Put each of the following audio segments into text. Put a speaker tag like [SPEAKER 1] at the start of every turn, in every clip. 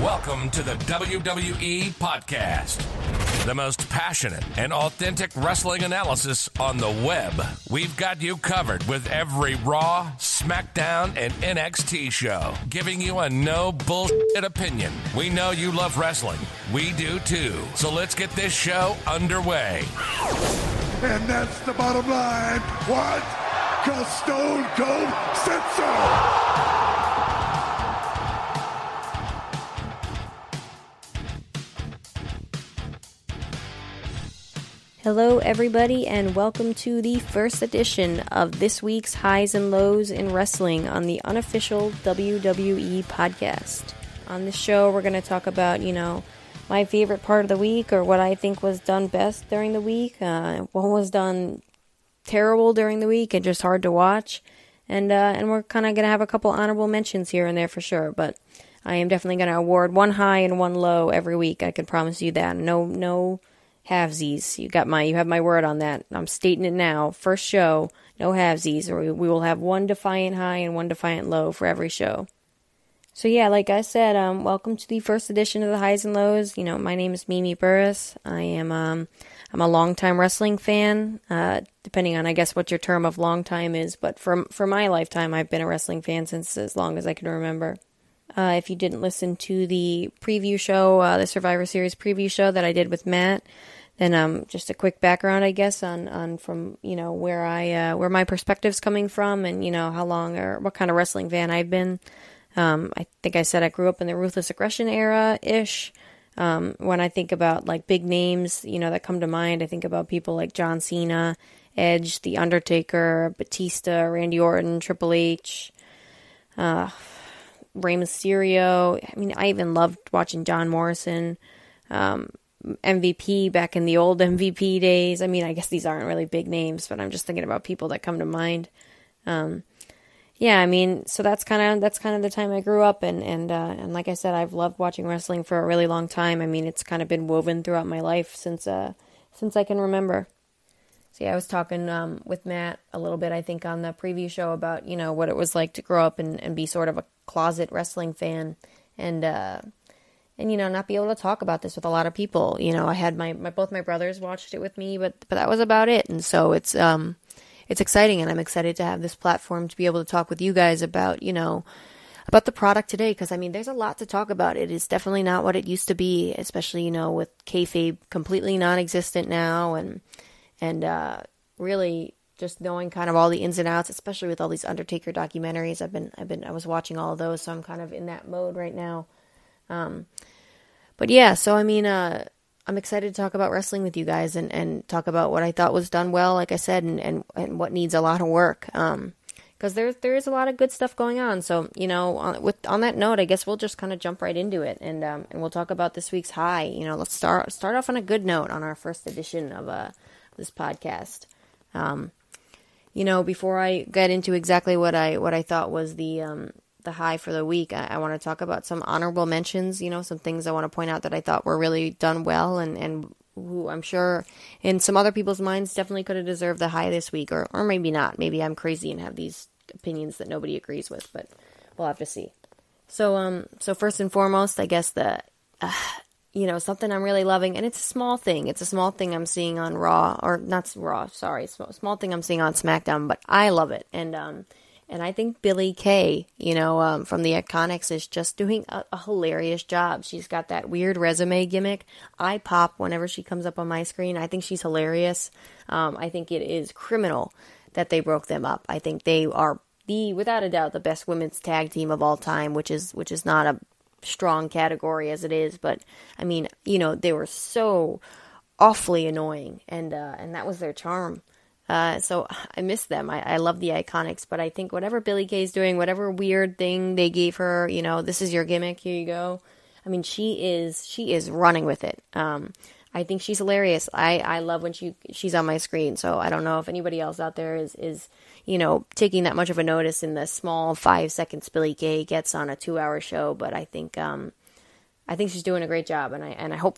[SPEAKER 1] Welcome to the WWE Podcast, the most passionate and authentic wrestling analysis on the web. We've got you covered with every Raw, SmackDown, and NXT show, giving you a no bullshit opinion. We know you love wrestling. We do too. So let's get this show underway.
[SPEAKER 2] And that's the bottom line. What? 'Cause Stone Cold said so.
[SPEAKER 3] Hello, everybody, and welcome to the first edition of this week's Highs and Lows in Wrestling on the unofficial WWE Podcast. On this show, we're going to talk about, my favorite part of the week, or what I think was done best during the week, what was done terrible during the week and just hard to watch, and we're kind of going to have a couple honorable mentions here and there for sure, but I am definitely going to award one high and one low every week. I can promise you that. No halvesies. You have my word on that. I'm stating it now. First show, no halvesies, or we will have one defiant high and one defiant low for every show. So yeah, like I said, welcome to the first edition of the Highs and Lows. My name is Burris. I'm a longtime wrestling fan, depending on, I guess, what your term of long time is, but for my lifetime, I've been a wrestling fan since as long as I can remember. If you didn't listen to the preview show, the Survivor Series preview show that I did with Matt, then just a quick background, I guess, on from where my perspective's coming from, and how long or what kind of wrestling fan I've been. I think I said I grew up in the Ruthless Aggression era ish. When I think about like big names, that come to mind, I think about people like John Cena, Edge, The Undertaker, Batista, Randy Orton, Triple H, Rey Mysterio. I mean, I even loved watching John Morrison, MVP back in the old MVP days. I mean, I guess these aren't really big names, but I'm just thinking about people that come to mind. Yeah, I mean, so that's kind of the time I grew up, and like I said, I've loved watching wrestling for a really long time. I mean, it's kind of been woven throughout my life since I can remember. So yeah, I was talking with Matt a little bit, I think, on the preview show about what it was like to grow up and be sort of a closet wrestling fan, and not be able to talk about this with a lot of people. I had both my brothers watched it with me, but that was about it. And so it's exciting, and I'm excited to have this platform to be able to talk with you guys about about the product today, because I mean, there's a lot to talk about. It is definitely not what it used to be, especially with kayfabe completely non-existent now, and really just knowing kind of all the ins and outs, especially with all these Undertaker documentaries. I was watching all of those, so I'm kind of in that mode right now. But yeah, so I mean, I'm excited to talk about wrestling with you guys and talk about what I thought was done well, like I said, and what needs a lot of work. Because there is a lot of good stuff going on. So, on that note, I guess we'll just kind of jump right into it, and we'll talk about this week's high. Let's start off on a good note on our first edition of this podcast. Before I get into exactly what I thought was the high for the week, I want to talk about some honorable mentions, some things I want to point out that I thought were really done well, and who I'm sure in some other people's minds definitely could have deserved the high this week, or maybe not. Maybe I'm crazy and have these opinions that nobody agrees with, but we'll have to see. So first and foremost, I guess something I'm really loving, and it's a small thing. It's a small thing I'm seeing on Raw, or not Raw, sorry, small thing I'm seeing on SmackDown, but I love it. And I think Billie Kay, from the Iconics, is just doing a hilarious job. She's got that weird resume gimmick. I pop whenever she comes up on my screen. I think she's hilarious. I think it is criminal that they broke them up. I think they are without a doubt, the best women's tag team of all time, which is not a strong category as it is. But I mean, they were so awfully annoying, and that was their charm. So I miss them. I love the Iconics, but I think whatever Billie Kay's doing, whatever weird thing they gave her, this is your gimmick, here you go. I mean, she is running with it. I think she's hilarious. I love when she's on my screen. So I don't know if anybody else out there is taking that much of a notice in the small 5 seconds Billie Kay gets on a 2-hour show, but I think she's doing a great job, and I hope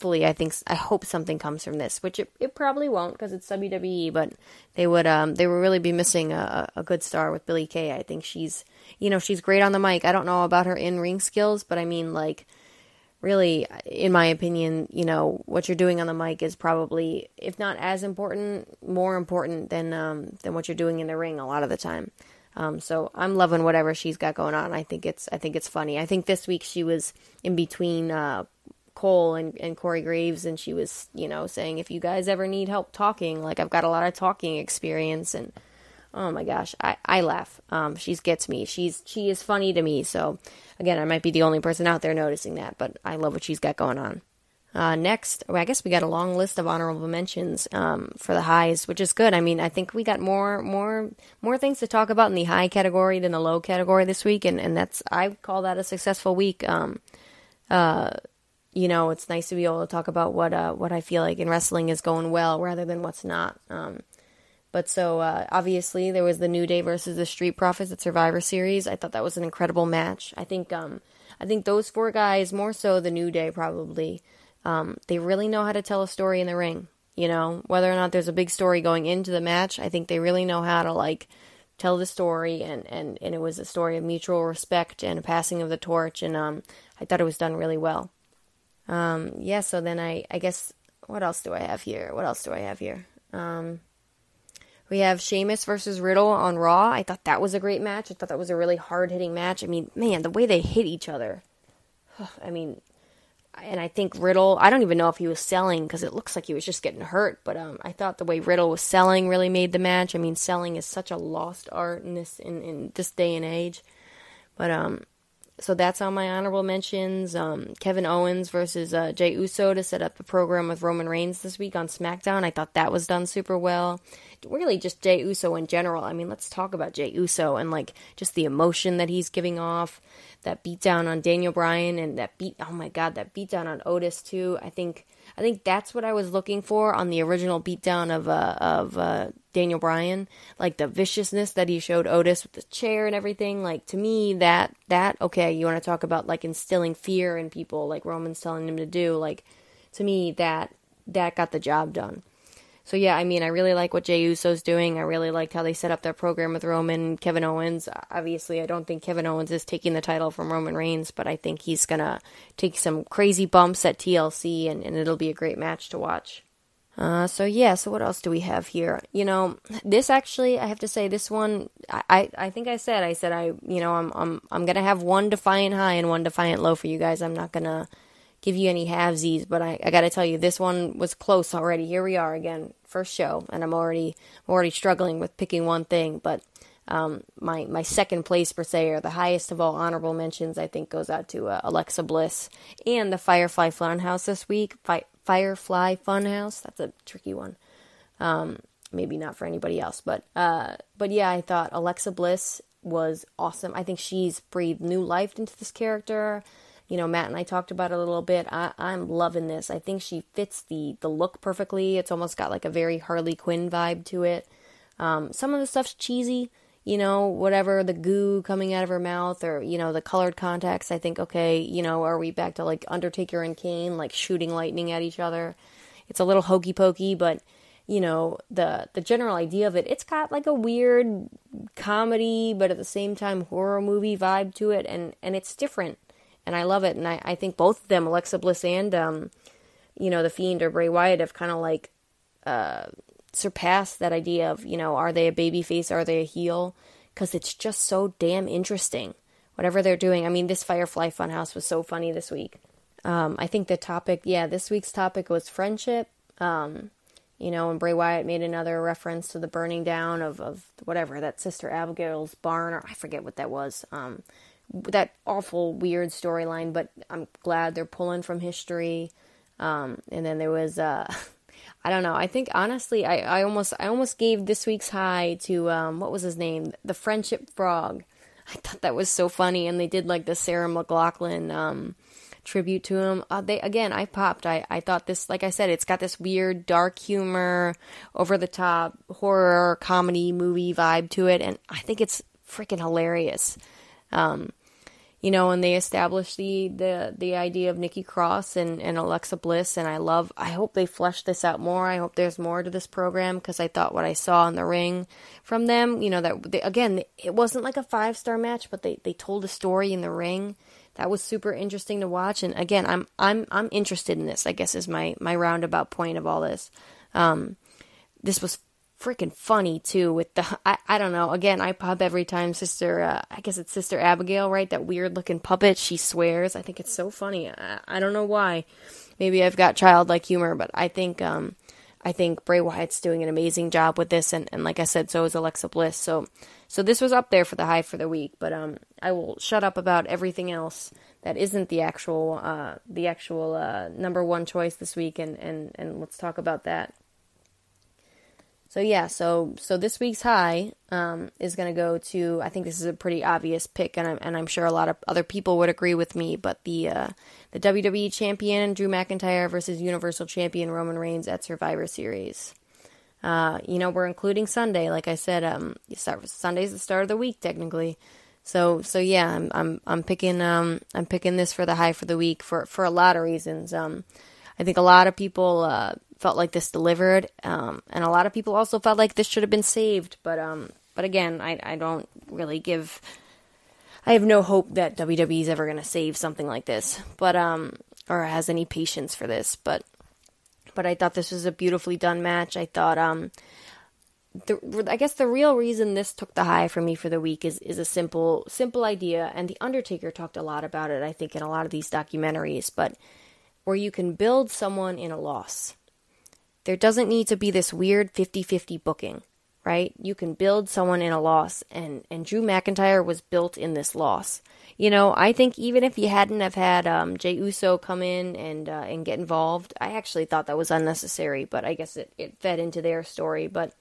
[SPEAKER 3] something comes from this, which it probably won't, because it's WWE, but they would really be missing a good star with Billie Kay. I think she's great on the mic. I don't know about her in-ring skills, but I mean, like, really, in my opinion, what you're doing on the mic is probably, if not as important, more important than what you're doing in the ring a lot of the time. So I'm loving whatever she's got going on. I think it's funny. I think this week she was in between Cole and Corey Graves, and she was, saying, if you guys ever need help talking, like, I've got a lot of talking experience, and oh my gosh, I laugh. She gets me. She is funny to me. So again, I might be the only person out there noticing that, but I love what she's got going on. Next, I guess we got a long list of honorable mentions for the highs, which is good. I mean, I think we got more things to talk about in the high category than the low category this week, and that's, I call that a successful week. It's nice to be able to talk about what I feel like in wrestling is going well rather than what's not. But so obviously there was the New Day versus the Street Profits at Survivor Series. I thought that was an incredible match. I think those 4 guys, more so the New Day probably. They really know how to tell a story in the ring, whether or not there's a big story going into the match. I think they really know how to tell the story, and it was a story of mutual respect and a passing of the torch, and I thought it was done really well. So then I guess, what else do I have here? We have Sheamus versus Riddle on Raw. I thought that was a great match. I thought that was a really hard-hitting match. I mean, man, the way they hit each other. And I think Riddle, I don't even know if he was selling, because it looks like he was just getting hurt, but I thought the way Riddle was selling really made the match. I mean, selling is such a lost art in this day and age. But so that's on my honorable mentions. Kevin Owens versus Jey Uso to set up the program with Roman Reigns this week on SmackDown. I thought that was done super well. Really, just Jey Uso in general. I mean, let's talk about Jey Uso and just the emotion that he's giving off. That beatdown on Daniel Bryan and that beatdown on Otis too. I think that's what I was looking for on the original beatdown of Daniel Bryan. Like the viciousness that he showed Otis with the chair and everything. Like, to me, that okay, you want to talk about instilling fear in people like Roman's telling him to do. Like, to me, that got the job done. So yeah, I mean, I really like what Jey Uso's doing. I really liked how they set up their program with Roman and Kevin Owens. Obviously, I don't think Kevin Owens is taking the title from Roman Reigns, but I think he's going to take some crazy bumps at TLC, and it'll be a great match to watch. So what else do we have here? This actually, I have to say, this one, I think I'm going to have one defiant high and one defiant low for you guys. I'm not going to give you any halvesies, but I got to tell you, this one was close already. Here we are again, first show, and I'm already struggling with picking one thing. But my second place per se, or the highest of all honorable mentions, I think goes out to Alexa Bliss and the Firefly Funhouse this week. Firefly Funhouse, that's a tricky one. Maybe not for anybody else, but yeah, I thought Alexa Bliss was awesome. I think she's breathed new life into this character. Matt and I talked about it a little bit. I'm loving this. I think she fits the look perfectly. It's almost got a very Harley Quinn vibe to it. Some of the stuff's cheesy, whatever, the goo coming out of her mouth, or, the colored contacts. I think, okay, are we back to Undertaker and Kane, shooting lightning at each other? It's a little hokey pokey, but, the general idea of it, it's got a weird comedy, but at the same time horror movie vibe to it, and it's different. And I love it, and I think both of them, Alexa Bliss and, The Fiend or Bray Wyatt, have kind of, surpassed that idea of, are they a babyface, are they a heel? Because it's just so damn interesting, whatever they're doing. I mean, this Firefly Funhouse was so funny this week. I think this week's topic was friendship, and Bray Wyatt made another reference to the burning down of whatever, that Sister Abigail's barn, or I forget what that was, that awful weird storyline, but I'm glad they're pulling from history. And then there was I don't know, I think honestly I almost gave this week's high to what was his name, the Friendship Frog. I thought that was so funny, and they did the Sarah McLachlan tribute to him. I popped. I thought this, like I said, it's got this weird dark humor, over the top horror comedy movie vibe to it, and I think it's freaking hilarious. And they established the idea of Nikki Cross and Alexa Bliss, and I hope they flesh this out more. I hope there's more to this program, because I thought what I saw in the ring from them, it wasn't a 5-star match, but they told a story in the ring that was super interesting to watch. And again, I'm interested in this, I guess, is my roundabout point of all this. This was freaking funny too with the, I don't know, again, I pop every time I guess it's Sister Abigail, right? That weird looking puppet, she swears. I think it's so funny. I don't know why. Maybe I've got childlike humor, but I think Bray Wyatt's doing an amazing job with this, and like I said, so is Alexa Bliss. So this was up there for the high for the week, but I will shut up about everything else that isn't the actual number one choice this week, and let's talk about that. So yeah, so this week's high is going to go to, I think this is a pretty obvious pick, and I'm sure a lot of other people would agree with me, but the WWE Champion Drew McIntyre versus Universal Champion Roman Reigns at Survivor Series. We're including Sunday, like I said. Sunday's the start of the week technically, so yeah, I'm picking this for the high for the week for a lot of reasons. I think a lot of people felt like this delivered, and a lot of people also felt like this should have been saved. But again, I don't really I have no hope that WWE is ever going to save something like this, or has any patience for this. But I thought this was a beautifully done match. I thought, I guess the real reason this took the high for me for the week is a simple idea, and The Undertaker talked a lot about it, I think, in a lot of these documentaries, but where you can build someone in a loss. There doesn't need to be this weird 50-50 booking, right? You can build someone in a loss, and Drew McIntyre was built in this loss. I think even if you hadn't have had Jey Uso come in and get involved, I actually thought that was unnecessary, but I guess it fed into their story. But,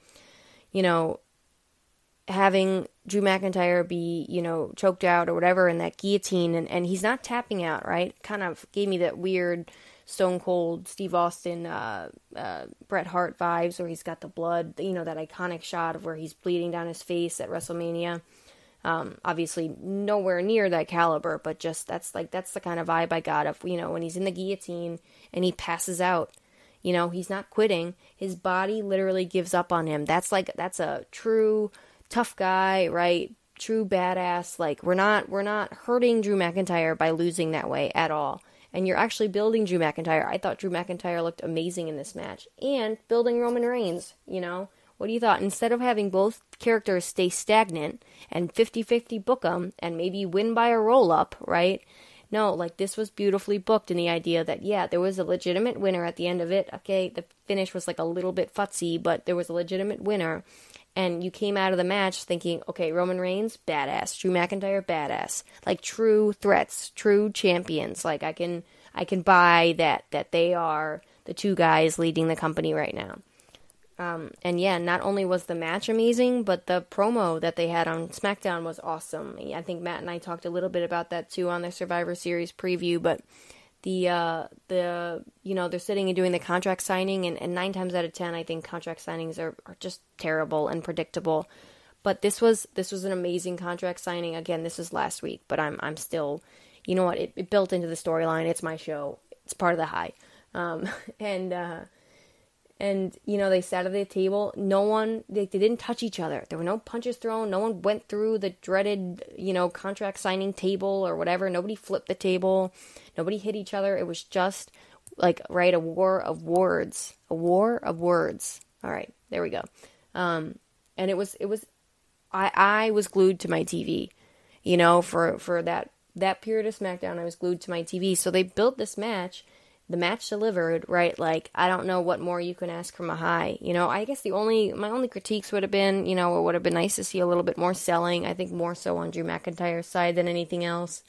[SPEAKER 3] having Drew McIntyre be, choked out or whatever in that guillotine, and he's not tapping out, right? Kind of gave me that weird Stone Cold Steve Austin, Bret Hart vibes, where he's got the blood, that iconic shot of where he's bleeding down his face at WrestleMania. Obviously nowhere near that caliber, but just that's the kind of vibe I got of, when he's in the guillotine and he passes out, he's not quitting. His body literally gives up on him. That's a true tough guy, right? True badass. Like, we're not hurting Drew McIntyre by losing that way at all. And you're actually building Drew McIntyre. I thought Drew McIntyre looked amazing in this match. And building Roman Reigns, What do you thought? Instead of having both characters stay stagnant and 50-50 book them and maybe win by a roll-up, right? No, this was beautifully booked in the idea that, yeah, there was a legitimate winner at the end of it. Okay, the finish was a little bit futzy, but there was a legitimate winner. And you came out of the match thinking, okay, Roman Reigns, badass. Drew McIntyre, badass. True threats, true champions. I can buy that they are the two guys leading the company right now. And yeah, not only was the match amazing, but the promo that they had on SmackDown was awesome. I think Matt and I talked a little bit about that too on their Survivor Series preview, but they're sitting and doing the contract signing, and 9 times out of 10, I think contract signings are just terrible and predictable. But this was an amazing contract signing. Again, this was last week, but I'm still, it built into the storyline. It's my show. It's part of the high. And they sat at the table. No one, they didn't touch each other. There were no punches thrown. No one went through the dreaded, contract signing table or whatever. Nobody flipped the table. Nobody hit each other. It was just a war of words. A war of words. All right, there we go. And it was, I was glued to my TV, for that period of SmackDown, I was glued to my TV. So they built this match. The match delivered, right? I don't know what more you can ask from a high. I guess my only critiques would have been, it would have been nice to see a little bit more selling. I think more so on Drew McIntyre's side than anything else.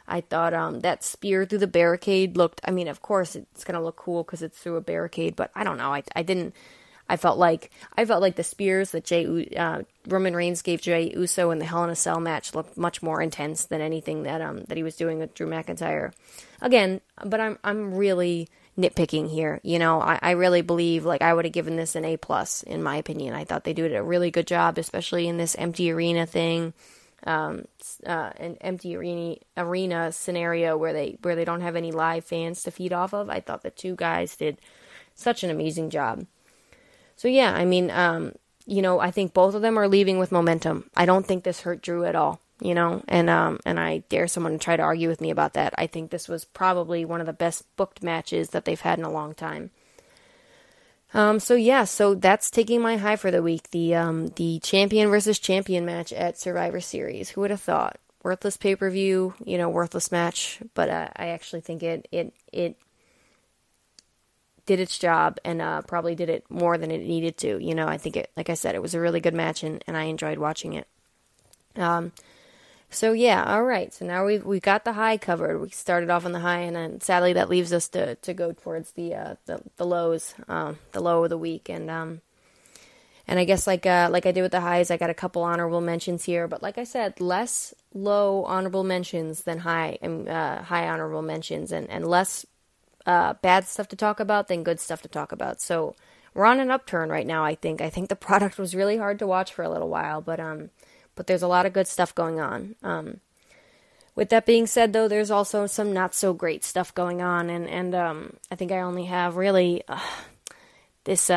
[SPEAKER 3] I thought that spear through the barricade looked, of course it's going to look cool because it's through a barricade, but I don't know. I felt like the spears that Roman Reigns gave Jey Uso in the Hell in a Cell match looked much more intense than anything that he was doing with Drew McIntyre. Again, but I'm really nitpicking here. I really believe I would have given this an A+ in my opinion. I thought they did a really good job, especially in this empty arena thing, an empty arena scenario where they don't have any live fans to feed off of. I thought the two guys did such an amazing job. So yeah, I think both of them are leaving with momentum. I don't think this hurt Drew at all. and I dare someone to try to argue with me about that. I think this was probably one of the best booked matches that they've had in a long time. So that's taking my high for the week. The champion versus champion match at Survivor Series. Who would have thought? Worthless pay-per-view, worthless match, but I actually think it did its job and probably did it more than it needed to. I think like I said, it was a really good match and I enjoyed watching it. So yeah, all right. So now we got the high covered. We started off on the high, and then sadly that leaves us to go towards the lows, the low of the week. And I guess like I did with the highs, I got a couple honorable mentions here. But like I said, less low honorable mentions than high honorable mentions, and less bad stuff to talk about than good stuff to talk about. So we're on an upturn right now. I think the product was really hard to watch for a little while, but there's a lot of good stuff going on. With that being said, though, there's also some not so great stuff going on, and I think I only have really this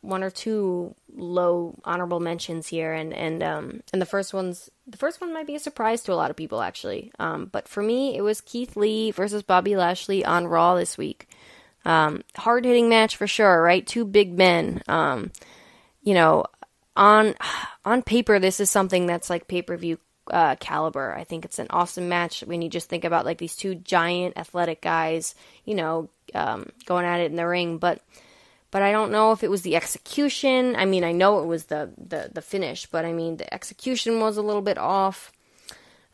[SPEAKER 3] one or two low honorable mentions here, and the first one might be a surprise to a lot of people, actually. But for me, it was Keith Lee versus Bobby Lashley on Raw this week. Hard hitting match for sure, right? Two big men. On paper, this is something that's like pay-per-view caliber. I think it's an awesome match when you just think about like these two giant athletic guys, going at it in the ring, but I don't know if it was the execution. I mean, I know it was the finish, but I mean, the execution was a little bit off.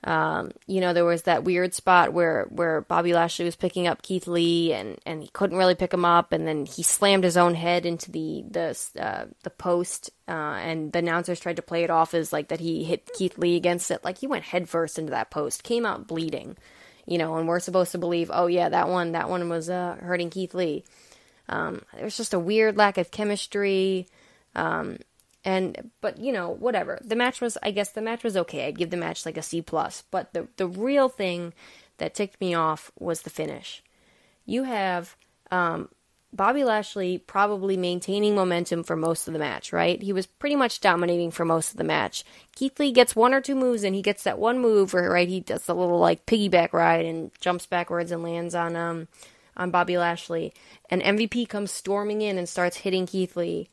[SPEAKER 3] There was that weird spot where Bobby Lashley was picking up Keith Lee and he couldn't really pick him up, and then he slammed his own head into the post, and the announcers tried to play it off as like that he hit Keith Lee against it. Like he went headfirst into that post, came out bleeding, and we're supposed to believe, oh yeah, that one was hurting Keith Lee. There was just a weird lack of chemistry, but whatever. The match was okay. I'd give the match like a C+, but the real thing that ticked me off was the finish. You have, Bobby Lashley probably maintaining momentum for most of the match, right? He was pretty much dominating for most of the match. Keith Lee gets one or two moves, and he gets that one move where, right, he does the little like piggyback ride and jumps backwards and lands on Bobby Lashley, and MVP comes storming in and starts hitting Keith Lee,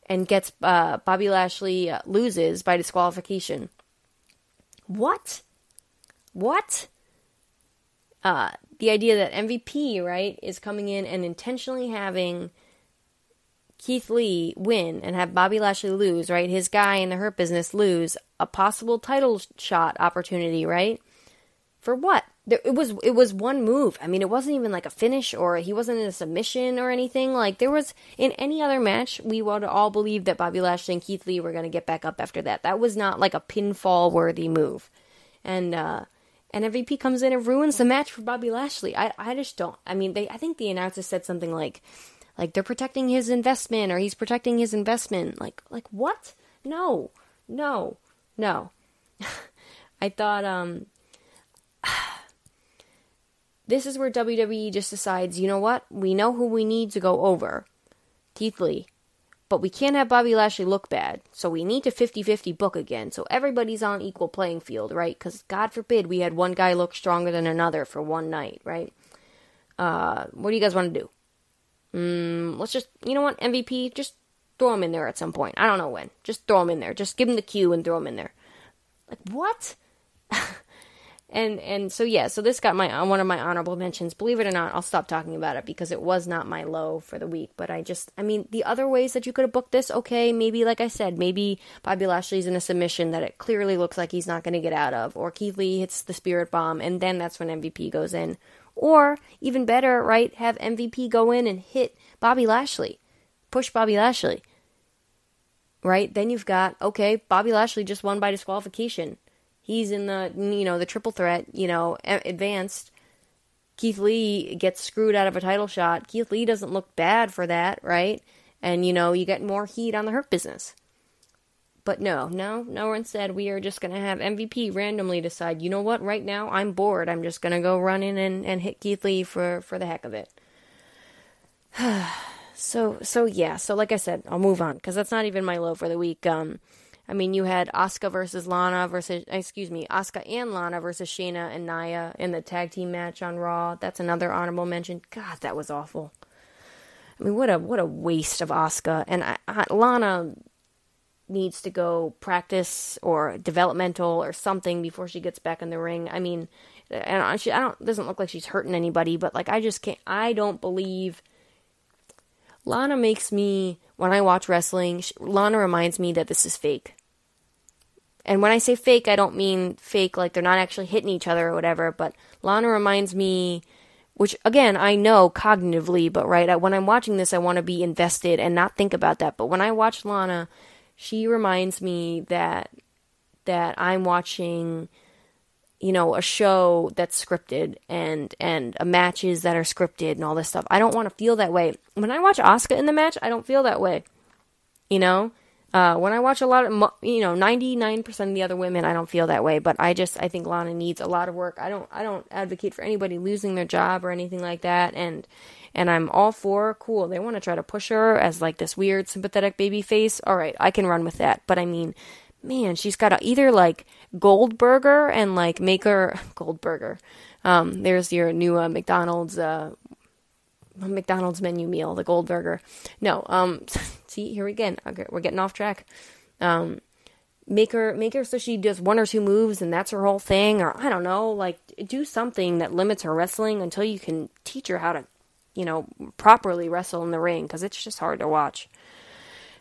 [SPEAKER 3] and gets Bobby Lashley loses by disqualification. What? The idea that MVP, right, is coming in and intentionally having Keith Lee win and have Bobby Lashley lose, right, his guy in the Hurt Business lose a possible title shot opportunity, right? For what? It was one move. I mean, it wasn't even like a finish, or he wasn't in a submission or anything. Like, there was, in any other match, we would all believe that Bobby Lashley and Keith Lee were going to get back up after that. That was not like a pinfall-worthy move. And MVP comes in and ruins the match for Bobby Lashley. I just don't. I mean, I think the announcer said something like they're protecting his investment, or he's protecting his investment. Like what? No. I thought, this is where WWE just decides, you know what? We know who we need to go over. Keith Lee. But we can't have Bobby Lashley look bad. So we need to 50-50 book again. So everybody's on equal playing field, right? Because God forbid we had one guy look stronger than another for one night, right? What do you guys want to do? Let's just, you know what? MVP, just throw him in there at some point. I don't know when. Just throw him in there. Just give him the cue and throw him in there. Like, what? And so this got one of my honorable mentions. Believe it or not, I'll stop talking about it because it was not my low for the week. But the other ways that you could have booked this, okay, maybe, like I said, maybe Bobby Lashley's in a submission that it clearly looks like he's not going to get out of, or Keith Lee hits the Spirit Bomb, and then that's when MVP goes in. Or, even better, right, have MVP go in and hit Bobby Lashley. Push Bobby Lashley. Right? Then you've got, okay, Bobby Lashley just won by disqualification. He's in the triple threat, advanced. Keith Lee gets screwed out of a title shot. Keith Lee doesn't look bad for that, right? And, you get more heat on the Hurt Business. But no, instead we are just going to have MVP randomly decide, you know what, right now I'm bored. I'm just going to go run in and hit Keith Lee for the heck of it. So like I said, I'll move on because that's not even my low for the week. I mean, you had Asuka and Lana versus Shayna and Nia in the tag team match on Raw. That's another honorable mention. God, that was awful. I mean, what a waste of Asuka. And Lana needs to go practice or developmental or something before she gets back in the ring. I mean, doesn't look like she's hurting anybody, but like, I don't believe. Lana makes me, when I watch wrestling, Lana reminds me that this is fake. And when I say fake, I don't mean fake like they're not actually hitting each other or whatever, but Lana reminds me, which again, I know cognitively, but right, when I'm watching this, I want to be invested and not think about that. But when I watch Lana, she reminds me that I'm watching, a show that's scripted and matches that are scripted and all this stuff. I don't want to feel that way. When I watch Asuka in the match, I don't feel that way. When I watch a lot of, 99% of the other women, I don't feel that way. But I think Lana needs a lot of work. I don't advocate for anybody losing their job or anything like that. And I'm all for, cool, they want to try to push her as like this weird sympathetic baby face. All right, I can run with that. But I mean, man, she's got to either like Goldberger and like make her Goldberger. There's your new McDonald's menu meal, the Goldberger. No, see, here again, we're getting off track. Make her so she does one or two moves and that's her whole thing, or I don't know, like do something that limits her wrestling until you can teach her how to, properly wrestle in the ring, because it's just hard to watch.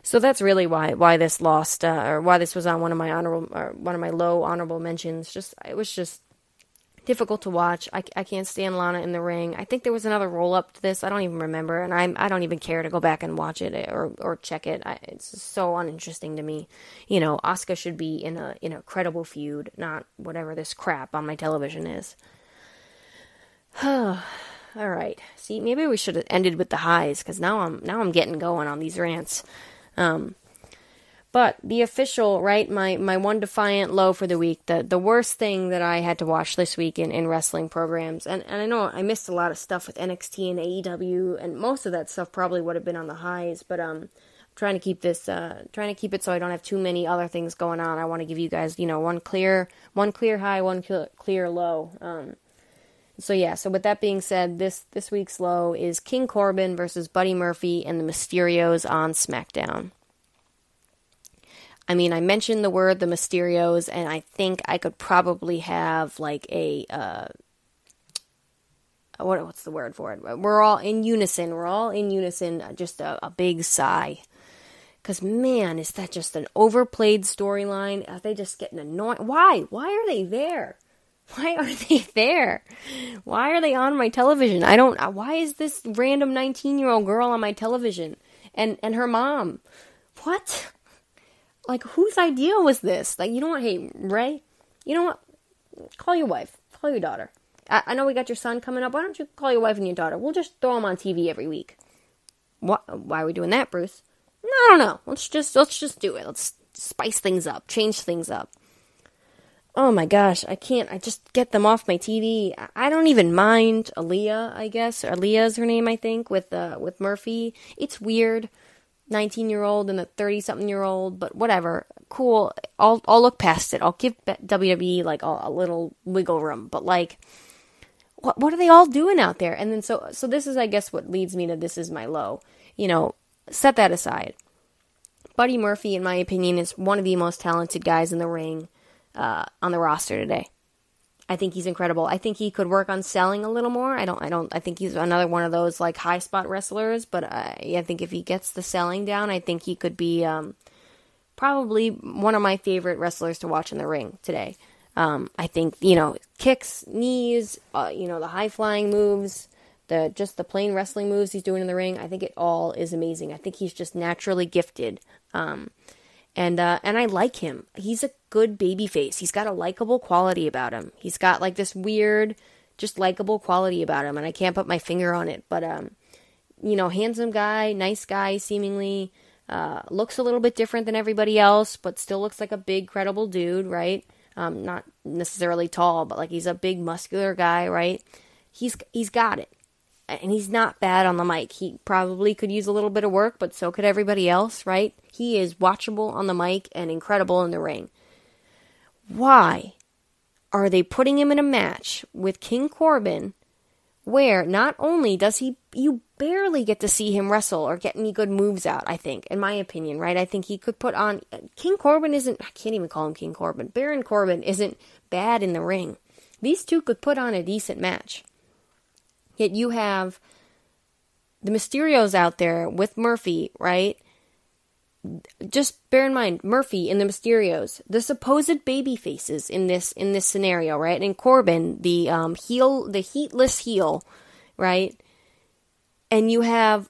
[SPEAKER 3] So that's really why this lost, or why this was on one of my low honorable mentions. It was just difficult to watch. I can't stand Lana in the ring. I think there was another roll up to this. I don't even remember, and I don't even care to go back and watch it or check it. It's so uninteresting to me. Asuka should be in a credible feud, not whatever this crap on my television is. All right. See, maybe we should have ended with the highs, because now I'm getting going on these rants. But the official, right, my one defiant low for the week, the worst thing that I had to watch this week in wrestling programs, and I know I missed a lot of stuff with NXT and AEW, and most of that stuff probably would have been on the highs, but I'm trying to keep it so I don't have too many other things going on. I want to give you guys, one clear high, one clear low. So with that being said, this week's low is King Corbin versus Buddy Murphy and the Mysterios on SmackDown. I mean, I mentioned the Mysterios, and I think I could probably have like what's the word for it? We're all in unison, just a big sigh. Because, man, is that just an overplayed storyline? Are they just getting annoying? Why? Why are they there? Why are they there? Why are they on my television? Why is this random 19-year-old girl on my television? And her mom. What? Like, whose idea was this? Like, you know what? Hey, Ray, you know what? Call your wife. Call your daughter. I know we got your son coming up. Why don't you call your wife and your daughter? We'll just throw them on TV every week. What? Why are we doing that, Bruce? I don't know. Let's just do it. Let's spice things up. Change things up. Oh my gosh, I can't. I just get them off my TV. I don't even mind Aaliyah, I guess. Aaliyah is her name, I think, with Murphy. It's weird. 19-year-old and a 30-something-year-old, but whatever. Cool. I'll look past it. I'll give WWE like a little wiggle room. But like, what are they all doing out there? And then so this is, I guess, what leads me to this is my low. Set that aside. Buddy Murphy, in my opinion, is one of the most talented guys in the ring. On the roster today. I think he's incredible. I think he could work on selling a little more. I think he's another one of those like high spot wrestlers, but I think if he gets the selling down, I think he could be probably one of my favorite wrestlers to watch in the ring today. I think, kicks, knees, the high flying moves, the plain wrestling moves he's doing in the ring, I think it all is amazing. I think he's just naturally gifted. And I like him. He's a good babyface. He's got a likable quality about him. He's got like this weird, just likable quality about him, and I can't put my finger on it. But handsome guy, nice guy, seemingly looks a little bit different than everybody else, but still looks like a big, credible dude, right? Not necessarily tall, but like he's a big, muscular guy, right? He's got it. and he's not bad on the mic. He probably could use a little bit of work, but so could everybody else, right? He is watchable on the mic and incredible in the ring. Why are they putting him in a match with King Corbin where not only does you barely get to see him wrestle or get any good moves out, I think, in my opinion, right? I think he could put on, King Corbin isn't, I can't even call him King Corbin, Baron Corbin isn't bad in the ring. These two could put on a decent match. Yet you have the Mysterios out there with Murphy, right? Just bear in mind, Murphy and the Mysterios, the supposed baby faces in this scenario, right? And Corbin, the heatless heel, right? And you have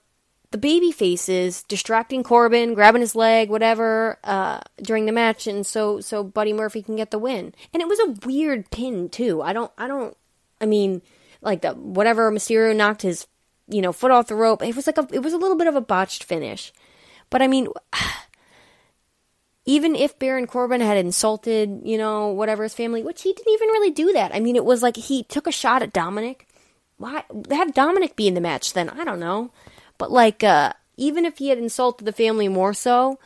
[SPEAKER 3] the baby faces distracting Corbin, grabbing his leg, whatever, during the match, and so Buddy Murphy can get the win. And it was a weird pin too. I mean, like whatever Mysterio knocked his, foot off the rope. It was a little bit of a botched finish. But I mean, even if Baron Corbin had insulted, whatever his family, which he didn't even really do that. I mean, it was like he took a shot at Dominic. Why have Dominic be in the match then? I don't know. But even if he had insulted the family more so,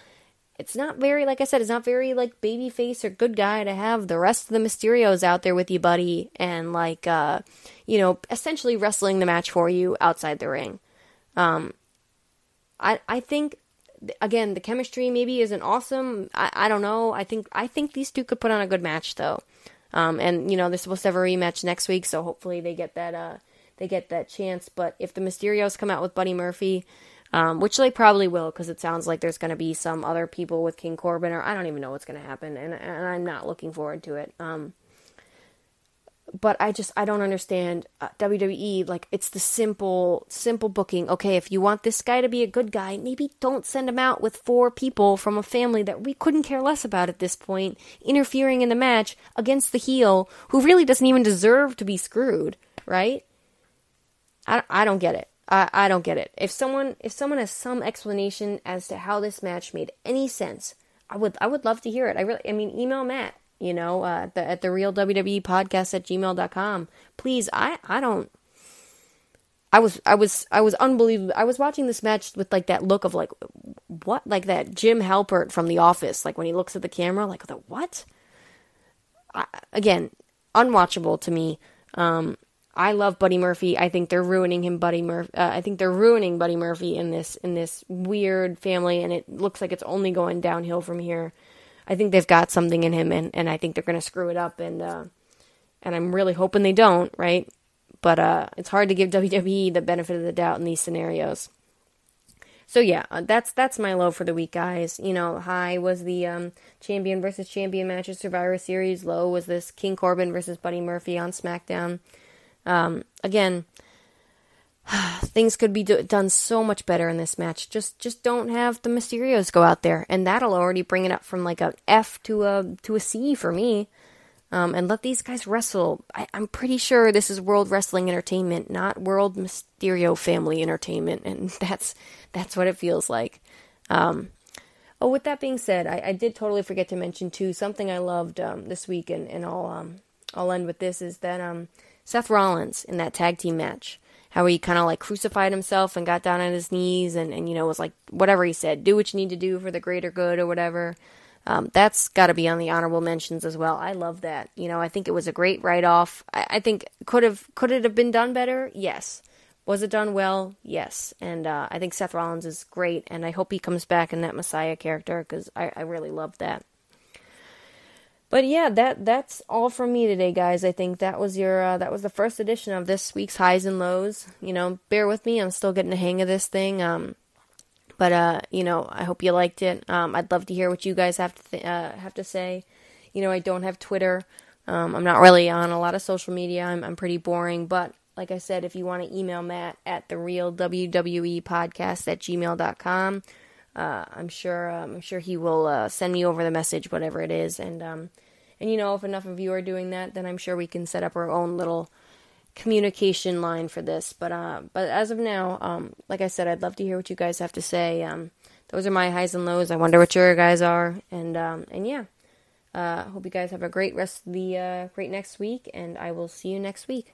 [SPEAKER 3] it's not very, like I said, it's not very like babyface or good guy to have the rest of the Mysterios out there with you, buddy, and essentially wrestling the match for you outside the ring. I think, again, the chemistry maybe isn't awesome. I don't know. I think these two could put on a good match though. And they're supposed to have a rematch next week, so hopefully they get that chance. But if the Mysterios come out with Buddy Murphy, which they probably will, because it sounds like there's going to be some other people with King Corbin, or I don't even know what's going to happen, and I'm not looking forward to it. But I don't understand WWE. Like, it's the simple booking. Okay, if you want this guy to be a good guy, maybe don't send him out with 4 people from a family that we couldn't care less about at this point, interfering in the match against the heel, who really doesn't even deserve to be screwed, right? I don't get it. I don't get it. If someone has some explanation as to how this match made any sense, I would love to hear it. Email Matt. At the Real WWE Podcast at gmail.com. Please, I was unbelievable. I was watching this match with like that look of like, what? Like that Jim Halpert from The Office, like when he looks at the camera, like the what? Again, unwatchable to me. I love Buddy Murphy. I think they're ruining Buddy Murphy in this weird family, and it looks like it's only going downhill from here. I think they've got something in him, and I think they're going to screw it up, and I'm really hoping they don't, right? But it's hard to give WWE the benefit of the doubt in these scenarios. So yeah, that's my low for the week, guys. High was the champion versus champion match of Survivor Series. Low was this King Corbin versus Buddy Murphy on SmackDown. Again, things could be done so much better in this match. Just don't have the Mysterios go out there, and that'll already bring it up from like a F to a C for me. And let these guys wrestle. I'm pretty sure this is World Wrestling Entertainment, not World Mysterio Family Entertainment, and that's what it feels like. With that being said, I did totally forget to mention too something I loved this week, and I'll end with this, is that Seth Rollins in that tag team match, how he kind of like crucified himself and got down on his knees and was like, whatever he said, do what you need to do for the greater good or whatever. That's got to be on the honorable mentions as well. I love that. I think it was a great write-off. I think could it have been done better? Yes. Was it done well? Yes. And I think Seth Rollins is great, and I hope he comes back in that Messiah character, because I really love that. But yeah, that's all from me today, guys. I think that was that was the first edition of this week's Highs and Lows. Bear with me. I'm still getting the hang of this thing. But I hope you liked it. I'd love to hear what you guys have to say. I don't have Twitter. I'm not really on a lot of social media. I'm pretty boring. But like I said, if you want to email Matt at the Real WWE Podcast at gmail.com, I'm sure he will send me over the message, whatever it is. And if enough of you are doing that, then I'm sure we can set up our own little communication line for this. But as of now, like I said, I'd love to hear what you guys have to say. Those are my highs and lows. I wonder what your guys are. And yeah, hope you guys have a great rest of the great next week, and I will see you next week.